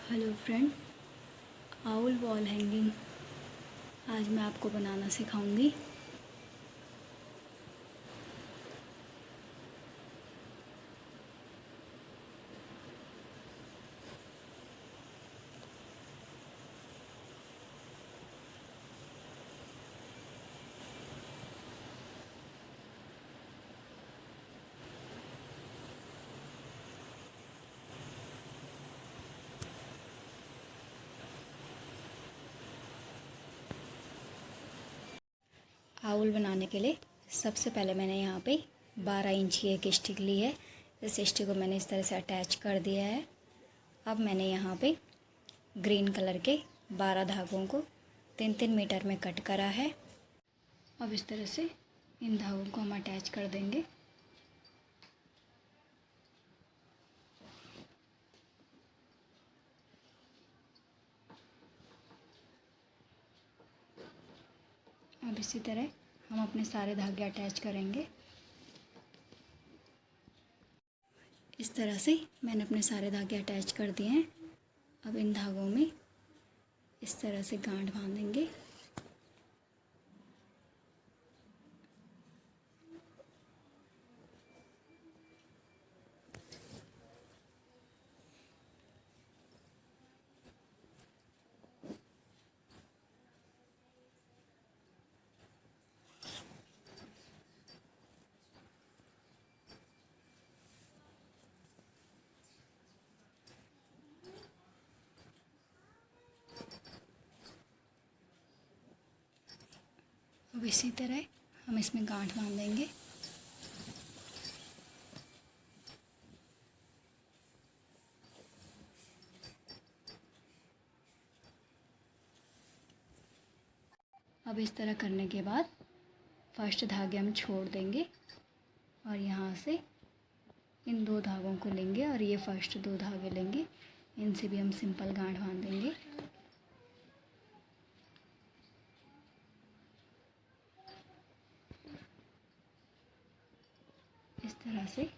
Hello friend, owl wall hanging आज मैं आपको बनाना सिखाऊंगी। आउल बनाने के लिए सबसे पहले मैंने यहाँ पे 12 इंच की एक स्टिक ली है। इस स्टिक को मैंने इस तरह से अटैच कर दिया है। अब मैंने यहाँ पे ग्रीन कलर के 12 धागों को 3-3 मीटर में कट करा है। अब इस तरह से इन धागों को हम अटैच कर देंगे। अब इसी तरह हम अपने सारे धागे अटैच करेंगे। इस तरह से मैंने अपने सारे धागे अटैच कर दिए हैं। अब इन धागों में इस तरह से गांठ बांधेंगे। अब इसी तरह हम इसमें गांठ बांध देंगे। अब इस तरह करने के बाद फर्स्ट धागे हम छोड़ देंगे और यहाँ से इन 2 धागों को लेंगे और ये फर्स्ट 2 धागे लेंगे। इनसे भी हम सिंपल गांठ बांध देंगे। इस तरह से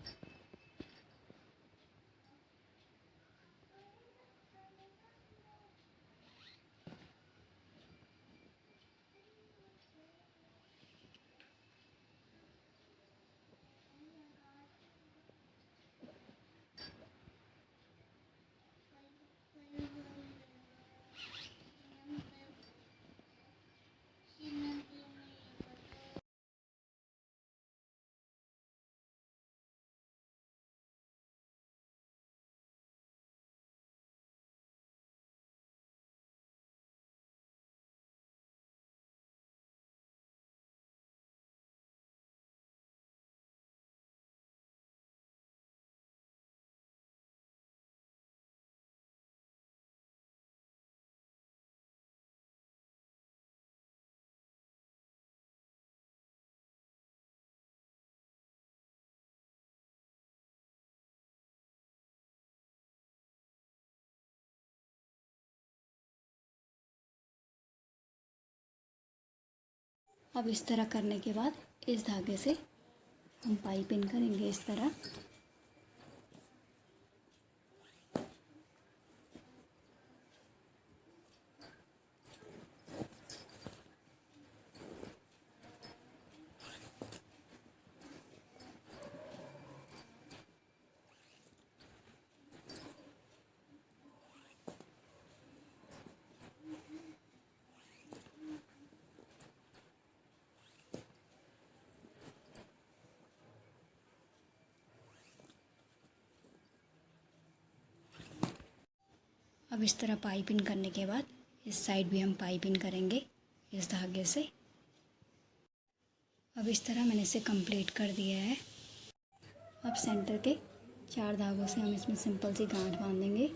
अब इस तरह करने के बाद इस धागे से हम पाइपिंग करेंगे इस तरह। अब इस तरह पाइपिंग करने के बाद इस साइड भी हम पाइपिंग करेंगे इस धागे से। अब इस तरह मैंने इसे कंप्लीट कर दिया है। अब सेंटर के 4 धागों से हम इसमें सिंपल सी गांठ बांधेंगे।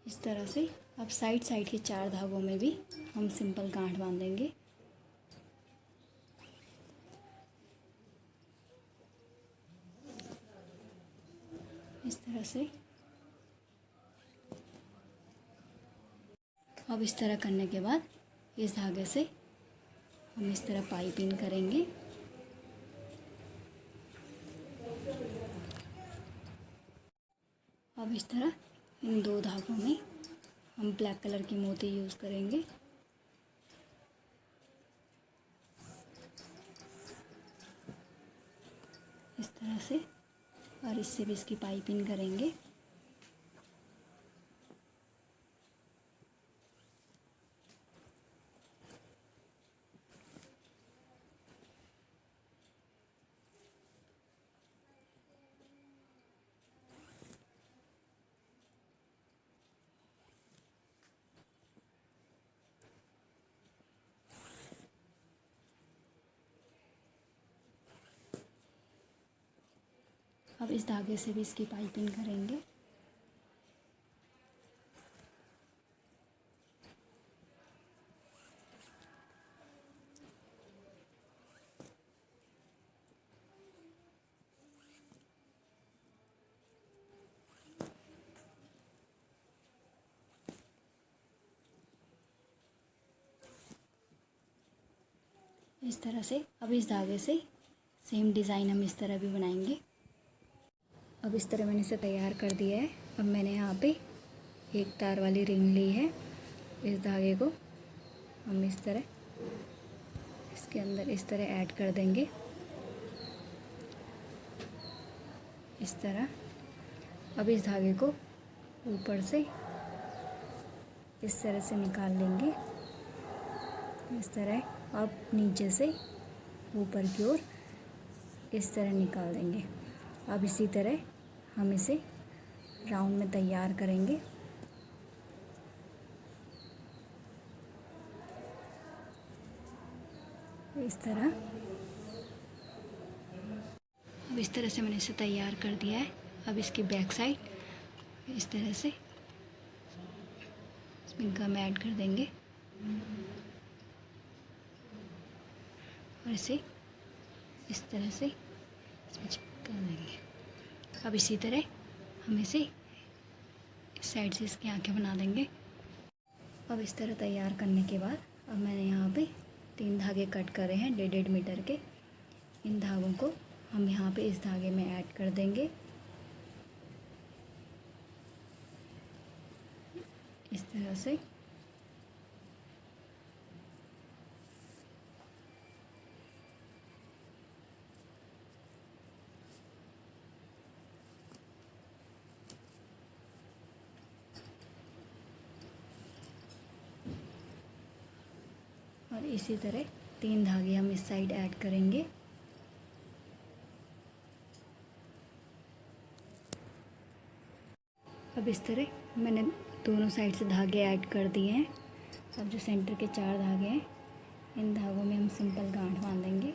इस तरह से अब साइड के 4 धागों में भी हम सिंपल गांठ बांधेंगे। इस इस तरह से। अब इस तरह करने के बाद इस धागे से हम इस तरह पाइपिंग करेंगे। अब इस तरह इन दो धागों में हम ब्लैक कलर की मोती यूज़ करेंगे। इस तरह से, और इससे भी इसकी पाइपिंग करेंगे। अब इस धागे से भी इसकी पाइपिंग करेंगे। इस तरह से अब इस धागे से सेम डिज़ाइन हम इस तरह भी बनाएंगे। अब इस तरह मैंने इसे तैयार कर दिया है। अब मैंने यहाँ पे एक तार वाली रिंग ली है। इस धागे को हम इस तरह इसके अंदर इस तरह ऐड कर देंगे, इस तरह। अब इस धागे को ऊपर से इस तरह से निकाल लेंगे, इस तरह। अब नीचे से ऊपर की ओर इस तरह निकाल देंगे। अब इसी तरह हम इसे राउंड में तैयार करेंगे। इस तरह। अब इस तरह से मैंने इसे तैयार कर दिया है। अब इसकी बैक साइड इस तरह से इसमें गम ऐड कर देंगे और इसे इस तरह से इसमें चिपका देंगे। अब इसी तरह हम इसे इस साइड से इसकी आंखें बना देंगे। अब इस तरह तैयार करने के बाद अब मैंने यहाँ पे 3 धागे कट करे हैं 1.5 मीटर के। इन धागों को हम यहाँ पे इस धागे में ऐड कर देंगे, इस तरह से। और इसी तरह 3 धागे हम इस साइड ऐड करेंगे। अब इस तरह मैंने दोनों साइड से धागे ऐड कर दिए हैं। अब जो सेंटर के 4 धागे हैं, इन धागों में हम सिंपल गांठ बांधेंगे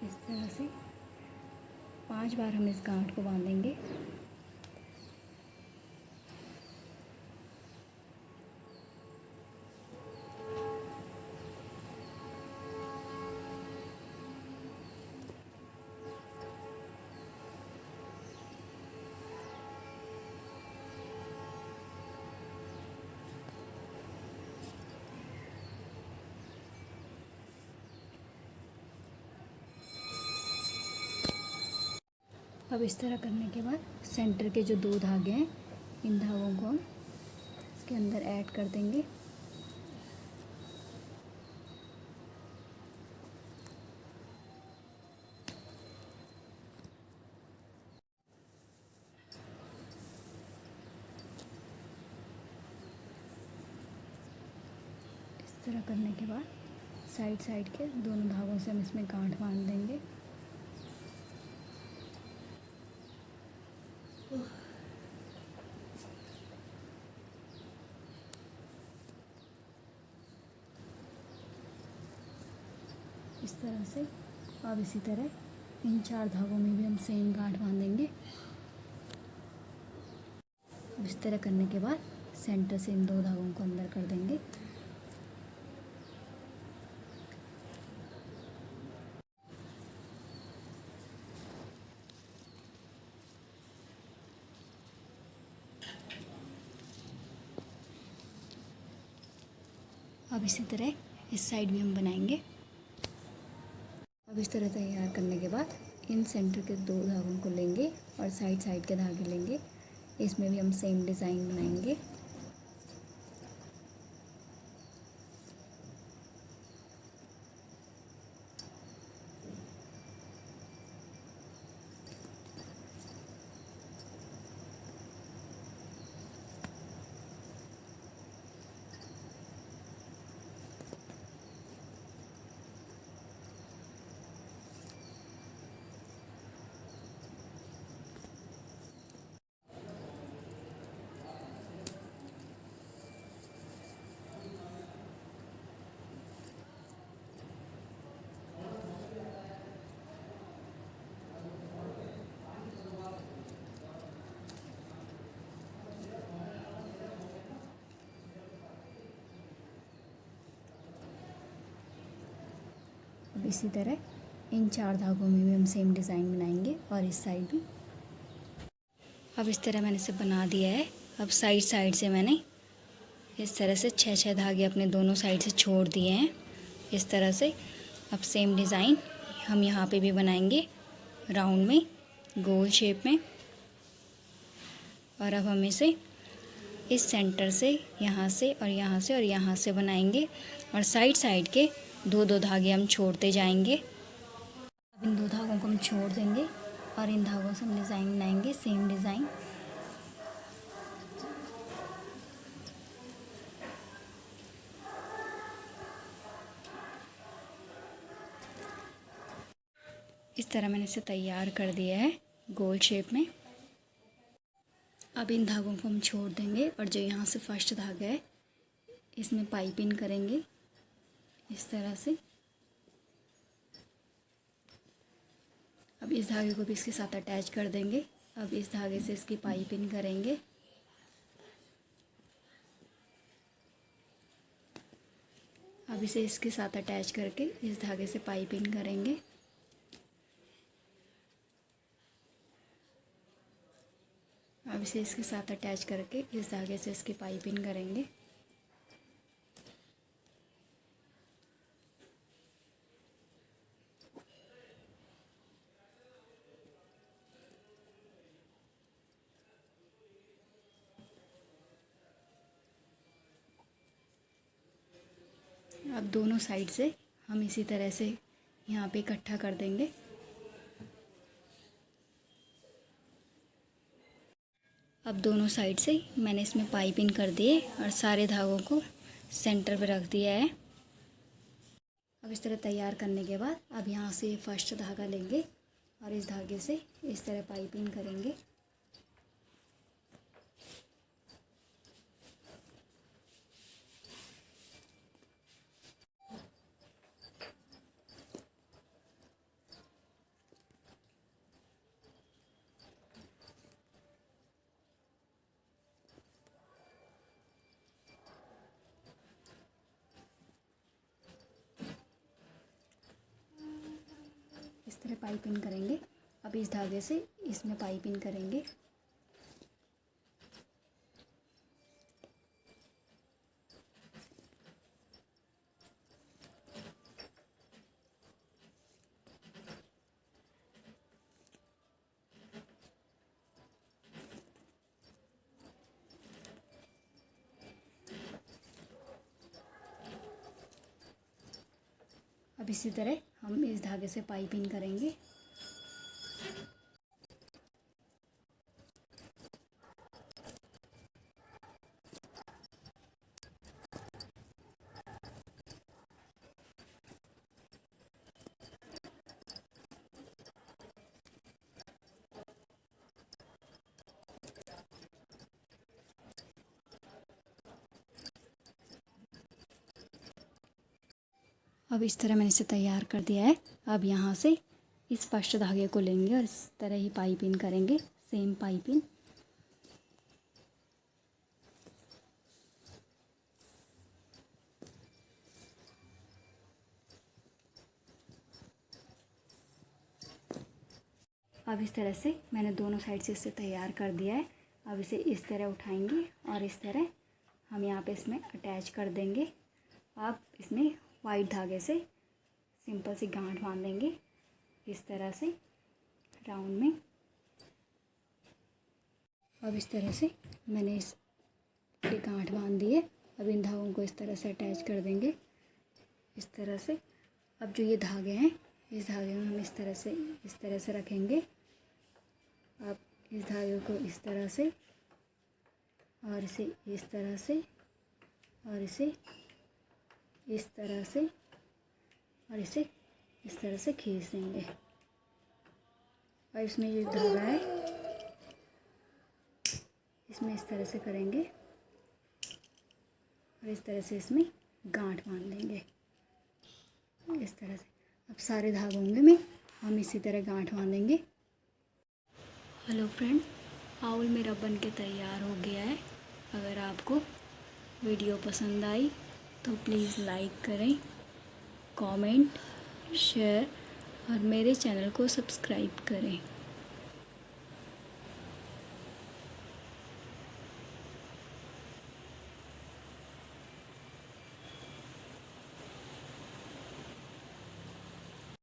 इस तरह से। 5 बार हम इस गांठ को बांधेंगे। अब इस तरह करने के बाद सेंटर के जो 2 धागे हैं, इन धागों को हम इसके अंदर ऐड कर देंगे। इस तरह करने के बाद साइड के दोनों धागों से हम इसमें गांठ बांध देंगे। इस तरह से। अब इसी तरह इन 4 धागों में भी हम सेम गांठ बांधेंगे। इस तरह करने के बाद सेंटर से इन 2 धागों को अंदर कर देंगे। अब इसी तरह इस साइड भी हम बनाएंगे। अब इस तरह तैयार करने के बाद इन सेंटर के 2 धागों को लेंगे और साइड साइड के धागे लेंगे। इसमें भी हम सेम डिज़ाइन बनाएंगे। अब इसी तरह इन 4 धागों में भी हम सेम डिज़ाइन बनाएंगे और इस साइड भी। अब इस तरह मैंने इसे बना दिया है। अब साइड साइड से मैंने इस तरह से 6 धागे अपने दोनों साइड से छोड़ दिए हैं इस तरह से। अब सेम डिज़ाइन हम यहाँ पे भी बनाएंगे राउंड में, गोल शेप में। और अब हम इसे इस सेंटर से यहाँ से और यहाँ से और यहाँ से बनाएंगे और साइड साइड के 2-2 धागे हम छोड़ते जाएंगे। अब इन 2 धागों को हम छोड़ देंगे और इन धागों से हम डिज़ाइन बनाएंगे, सेम डिज़ाइन। इस तरह मैंने इसे तैयार कर दिया है गोल शेप में। अब इन धागों को हम छोड़ देंगे और जो यहाँ से फर्स्ट धागा है इसमें पाइपिंग करेंगे इस तरह से। अब इस धागे को भी इसके साथ अटैच कर देंगे। अब इस धागे से इसकी पाइपिंग करेंगे। अब इसे इसके साथ अटैच करके इस धागे से पाइपिंग करेंगे। अब इसे इसके साथ अटैच करके इस धागे से इसकी पाइपिंग करेंगे। अब दोनों साइड से हम इसी तरह से यहाँ पे इकट्ठा कर देंगे। अब दोनों साइड से मैंने इसमें पाइपिंग कर दिए और सारे धागों को सेंटर पे रख दिया है। अब इस तरह तैयार करने के बाद अब यहाँ से फर्स्ट धागा लेंगे और इस धागे से इस तरह पाइपिंग करेंगे। इस तरह पाइपिंग करेंगे। अब इस धागे से इसमें पाइपिंग करेंगे। अब इसी तरह हम इस धागे से पाइपिंग करेंगे। अब इस तरह मैंने इसे तैयार कर दिया है। अब यहाँ से इस फर्स्ट धागे को लेंगे और इस तरह ही पाइपिंग करेंगे, सेम पाइपिंग। अब इस तरह से मैंने दोनों साइड से इसे तैयार कर दिया है। अब इसे इस तरह उठाएंगे और इस तरह हम यहाँ पे इसमें अटैच कर देंगे आप इसमें वाइट धागे से सिंपल सी गांठ बांध देंगे इस तरह से राउंड में। अब इस तरह से मैंने इस पे गांठ बांध दी है। अब इन धागों को इस तरह से अटैच कर देंगे इस तरह से। अब जो ये धागे हैं इस धागे में हम इस तरह से रखेंगे। अब इस धागे को इस तरह से और इसे इस तरह से और इसे इस तरह से और इसे इस तरह से खींच देंगे। और इसमें जो धागा है इसमें इस तरह से करेंगे और इस तरह से इसमें गांठ बांध देंगे इस तरह से। अब सारे धागों में हम इसी तरह गांठ बांधेंगे। हेलो फ्रेंड, आउल मेरा बन के तैयार हो गया है। अगर आपको वीडियो पसंद आई तो प्लीज़ लाइक करें, कमेंट, शेयर और मेरे चैनल को सब्सक्राइब करें।